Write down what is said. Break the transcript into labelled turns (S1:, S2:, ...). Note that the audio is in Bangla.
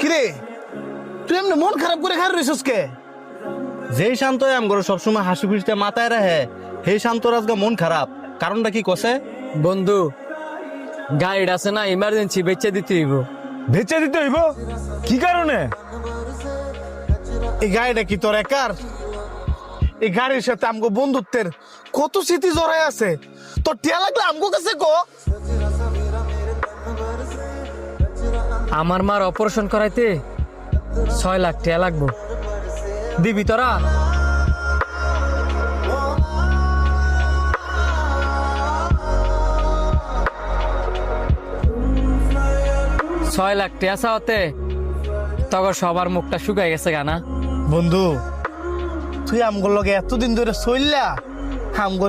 S1: কিরে তুই এমনি মন খারাপ করে খাই রইছিস কে?
S2: যেই শান্ত আমগরে সবসময় হাসি খুশিতে মাথায় রাখে সেই শান্তর আজকে মন খারাপ, কারণটা কি কসে?
S3: বন্ধু, গাড়িটা আছে না, ইমার্জেন্সি বেচে দিতে হইব।
S4: বেচে দিতে হইব? কি কারণে?
S1: এই গাড়িটা কি তোর একার? এই গাড়ির সাথে আমগো বন্ধুত্বের কত স্মৃতি জড়াই আছে। তোর টিয়া লাগলে আমগো কাছে কো।
S3: আমার মার অপারেশন করাইতে 6 লাখ টাকা লাগবো, দিবি তোরা? ছয় লাখ টাকা চাওয়াতে তখন সবার মুখটা শুকাই গেছে গানা।
S1: বন্ধু তুই আমগোর লগে এতদিন ধরে চললা আমগোর